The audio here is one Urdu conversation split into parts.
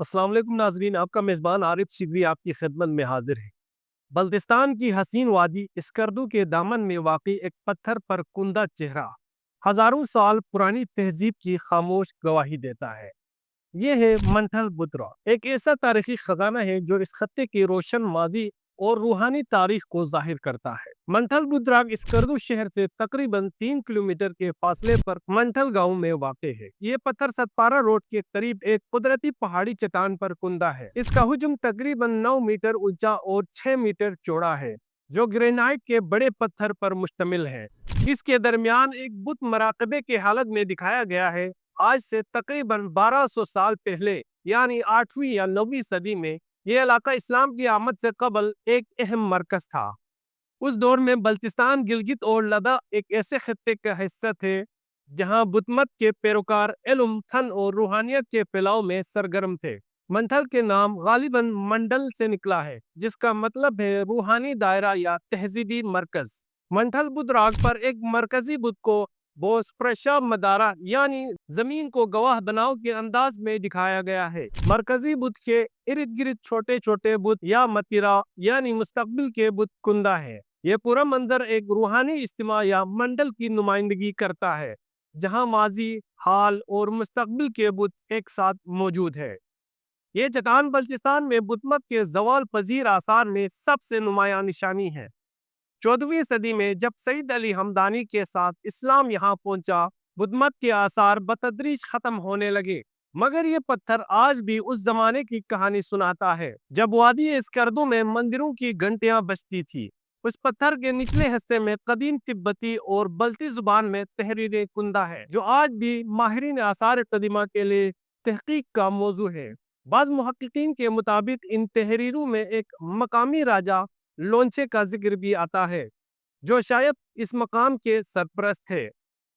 السلام علیکم ناظرین، آپ کا میزبان عارف شبلی آپ کی خدمت میں حاضر ہے۔ بلتستان کی حسین وادی اسکردو کے دامن میں واقع ایک پتھر پر کندہ چہرہ ہزاروں سال پرانی تہذیب کی خاموش گواہی دیتا ہے۔ یہ ہے منٹھل بترا، ایک ایسا تاریخی خزانہ ہے جو اس خطے کی روشن ماضی اور روحانی تاریخ کو ظاہر کرتا ہے۔ منٹھل بتراگ اسکردو شہر سے تقریباً 3 کلومیٹر کے فاصلے پر منٹھل گاؤں میں واقع ہے۔ یہ پتھر ستپارہ روڈ کے قریب ایک قدرتی پہاڑی چٹان پر کندہ ہے۔ اس کا حجم تقریباً 9 میٹر اونچا اور 6 میٹر چوڑا ہے، جو گرینائٹ کے بڑے پتھر پر مشتمل ہے۔ اس کے درمیان ایک بت مراقبے کی حالت میں دکھایا گیا ہے۔ آج سے تقریباً 1200 سال پہلے یعنی 8ویں یا 9ویں صدی میں یہ علاقہ اسلام کی آمد سے قبل ایک اہم مرکز تھا۔ اس دور میں بلتستان، گلگت اور لداخ ایک ایسے خطے کا حصہ تھے جہاں بدھ مت کے پیروکار علم، فن اور روحانیت کے پھیلاؤ میں سرگرم تھے۔ منٹھل کے نام غالباً منڈل سے نکلا ہے، جس کا مطلب ہے روحانی دائرہ یا تہذیبی مرکز۔ منٹھل بدھ راگ پر ایک مرکزی بت کو بوس پرشا مدارا یعنی زمین کو گواہ بناؤ کے انداز میں دکھایا گیا ہے۔ مرکزی بت کے ارد گرد چھوٹے چھوٹے بت یا متیرا یعنی مستقبل کے بت کندہ ہے۔ یہ پورا منظر ایک روحانی اجتماع یا منڈل کی نمائندگی کرتا ہے، جہاں ماضی، حال اور مستقبل کے بت ایک ساتھ موجود ہے۔ یہ چٹان بلتستان میں بدھ مت کے زوال پذیر آثار میں سب سے نمایاں نشانی ہے۔ 14ویں صدی میں جب سید علی ہمدانی کے ساتھ اسلام یہاں پہنچا، بدھ مت کے آثار بتدریج ختم ہونے لگے، مگر یہ پتھر آج بھی اس زمانے کی کہانی سناتا ہے جب وادی اسکردو میں مندروں کی گھنٹیاں بجتی تھی۔ اس پتھر کے نچلے حصے میں قدیم تبتی اور بلتی زبان میں تحریر کندہ ہے، جو آج بھی ماہرین آثار قدیمہ کے لیے تحقیق کا موضوع ہے۔ بعض محققین کے مطابق ان تحریروں میں ایک مقامی راجہ لونچے کا ذکر بھی آتا ہے، جو شاید اس مقام کے سرپرست تھے۔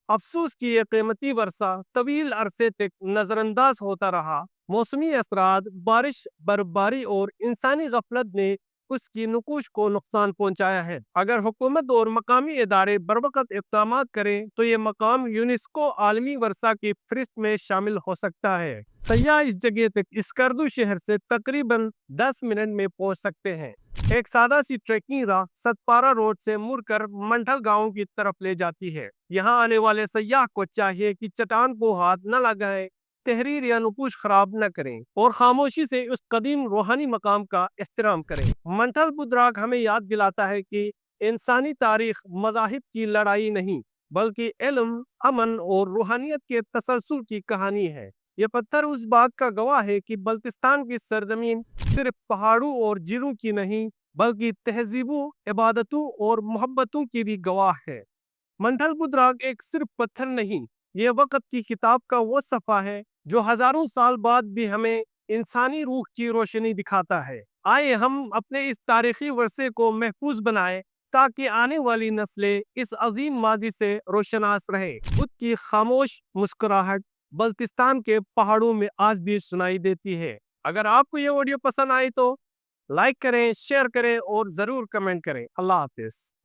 افسوس کہ یہ قیمتی ورثہ طویل عرصے تک نظر انداز ہوتا رہا۔ موسمی اثرات، بارش، برفباری اور انسانی غفلت نے اس کی نقوش کو نقصان پہنچایا ہے۔ اگر حکومت اور مقامی ادارے بروقت اقدامات کریں تو یہ مقام یونیسکو عالمی ورثہ کی فہرست میں شامل ہو سکتا ہے۔ سیاح اس جگہ تک اسکردو شہر سے تقریباً 10 منٹ میں پہنچ سکتے ہیں۔ ایک سادہ سی ٹریکنگ راہ ستپارہ روڈ سے مڑ کر منٹھل گاؤں کی طرف لے جاتی ہے۔ یہاں آنے والے سیاح کو چاہیے کہ چٹان کو ہاتھ نہ لگائیں، تحریر یا نقوش خراب نہ کریں اور خاموشی سے اس قدیم روحانی مقام کا احترام کریں۔ منٹھل بدھ راگ ہمیں یاد دلاتا ہے کہ انسانی تاریخ مذاہب کی لڑائی نہیں، بلکہ علم، امن اور روحانیت کے تسلسل کی کہانی ہے۔ یہ پتھر اس بات کا گواہ ہے کہ بلتستان کی سرزمین صرف پہاڑوں اور جھیلوں کی نہیں، بلکہ تہذیبوں، عبادتوں اور محبتوں کی بھی گواہ ہے۔ منٹھل بدھ راگ ایک صرف پتھر نہیں، یہ وقت کی کتاب کا وہ صفحہ ہے جو ہزاروں سال بعد بھی ہمیں انسانی روح کی روشنی دکھاتا ہے۔ آئے ہم اپنے اس تاریخی ورثے کو محفوظ بنائیں تاکہ آنے والی نسلیں اس عظیم ماضی سے روشناس رہیں۔ بدھ کی خاموش مسکراہٹ بلتستان کے پہاڑوں میں آج بھی سنائی دیتی ہے۔ اگر آپ کو یہ ویڈیو پسند آئی تو لائک کریں، شیئر کریں اور ضرور کمنٹ کریں۔ اللہ حافظ۔